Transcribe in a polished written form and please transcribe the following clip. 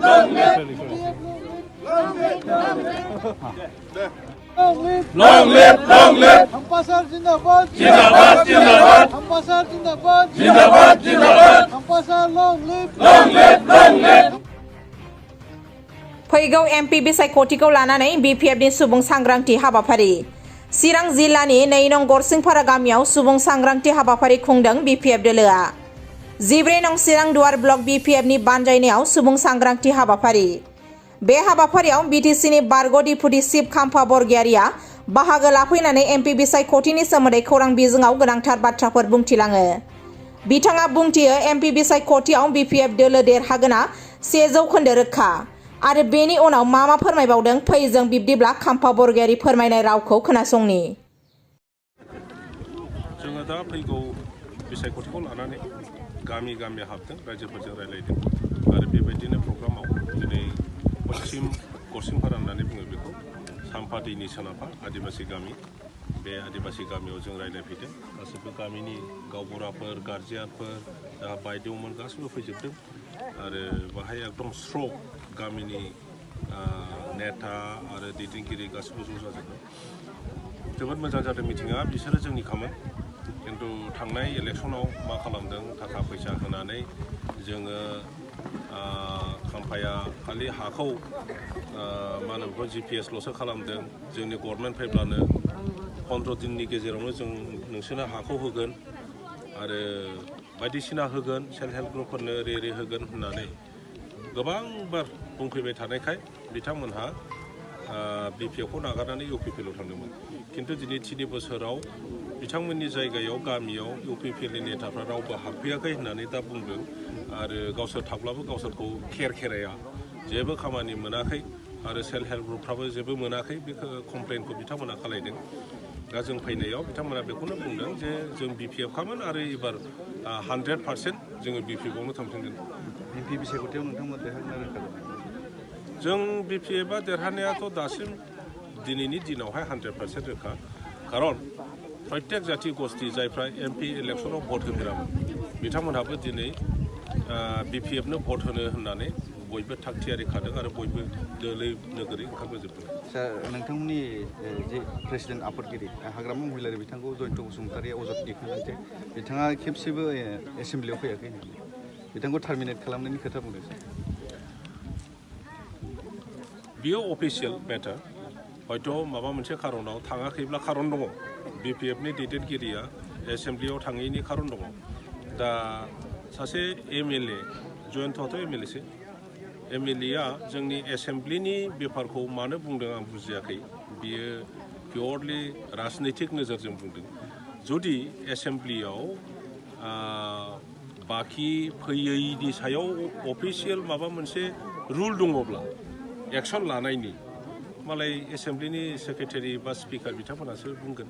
Long live! Hampasar Zindabad! Hampasar Zindabad! Hampasar long live! फैगौ MP बिसायख'थिखौ लानानै बिपिएफनि सुबुं सांग्रांथि हाबाफारि चिरां जिल्लानि 2 नं गरसिंपारा गामियाव सुबुं सांग्रांथि हाबाफारि खुंदों बिपिएफ दोलोआ 14 नं चिरां दुवार ब्लक बिपिएफनि बानजायनायाव सुबुं सांग्रांथि हाबाफारि बे हाबाफारियाव बिटिसिनि बारग' डिपुटि चिफ खाम्फा बरगयारिया बाहागो लाफैनानै एमपि बिसायख'थिनि सोमोन्दै खौरां बिजोङाव गोनांथार बाथ्राफोर बुंथिलाङो बिथाङा बुंथियो एमपि बिसायख'थियाव बिपिएफ दोलो देरहागोना 100% रोखा आरो बेनि उनाव मा फोरमायबावदों फै जों बिब्दिब्ला खाम्फा बरगयारि फोरमायनाय रावखौ खोनासंनि जोङो दा फैगौ बिसायख'थिखौ लानानै गामि हाबदों रायजोफोरजों रायलायदों आरो बेबायदिनो प्रग्रामाव दिनै पश्चिम गरसिंपारा होननानै बुङो बेखौ साम्फा दैनि सोनाबहा आदिबासि गामि बे आदिबासि गामियाव जों रायलायफैदों गासैबो गामिनि गावबुराफोर गार्जियानफोर जाहा बायदेवमोन गासैबो फैजोबदों आरो बाहाय एकदम स्र' गामिनि नेता आरो दैदेनगिरि गासैबो ज' जाजोबदों जोबोद मोजां जादों मिटिङा बिसोरो जोंनि खामोन खिन्थु थांनाय इलेक्सनाव मा खालामदों थाखा फैसा होनानै जोङो खाम्फाया खालि हाखौ मा होनो बेखौ जिपिएसल'सो खालामदों जोंनि गभर्नमेन्ट फैब्लानो 15 दिननि गेजेरावनो जों नोंसोरनो हाखौ होगोन आरो बायदिसिना होगोन सेल्फ हेल्प ग्रुपफोरनो रे होगोन होननानै गोबां बार बुंफैबाय थानायखाय बिथांमोनहा बिपिएफखौ नागारनानै इउपिपिएल थांदोंमोन खिन्थु दिनै 3 बोसोराव बिथांमोननि जायगायाव गामियाव इउपिपिएलनि नेताफ्रा रावबो हाबफैयाखै होननानै दा बुंदों आरो गावसोर थाब्लाबो गावसोरखौ खेराया जेबो खामानि मोनाखै आरो सेल्फ हेल्प ग्रुपफ्राबो जेबो मोनाखै बे कमप्लेनखौ बिथांमोना खालायदों दा जों फैनायाव बिथांमोना बेखौनो बुंदों जे जों बिपिएफ खामोन आरो एबार 100% जोङो बिपिएफआवनो थांफिनगोन एमपि बिसायख'थियाव नोंथांमोन देरहागोना रोखा जों बिपिएफआ देरहानायाथ' दासिम दिनैनि दिनावहाय 100% रोखा खारन प्रत्येक जाथि गस्थि जायफ्रा एमपि इलेक्सनाव भट होफेरामोन बिथांमोनहाबो दिनै बिपिएफनो भट होनो होननानै बयबो थाग थियारि खादों आरो बयबो दोलै नोगोरै ओंखारबोजोबदों सार नोंथांमोननि जे प्रेसिडेन्ट आफादगिरि हाग्रामा महिलारि बिथांखौ जयन्त बसुमतारिया अजद दिखांदों जे बिथाङा खेबसेबो एसेम्ब्लियाव फैयाखै बिथांखौ टार्मिनेट खालामनायनि खोथा बुंदों सार बियो अफिसियेल मेटार हयथ' माबा मोनसे खारनाव थाङाखैब्ला खारन दङ बिपिएफनि दैदेनगिरिया एसेम्ब्लियाव थाङैनि खारन दङ दा सासे एमएलए जयन्तआथ' एमएलएसो एमएलएआ जोंनि एसेम्ब्लिनि बेफारखौ मानो बुंदों आं बुजियाखै बियो पियरलि राजनैतिक नोजोरजों बुंदों जुदि एसेम्ब्लियाव बाखि फैयैनि सायाव अफिसियेल माबा मोनसे रुल दङब्ला एक्सन लानायनि मालाय एसेम्ब्लिनि सेक्रेटारि बा स्पिकार बिथांमोनासो बुंगोन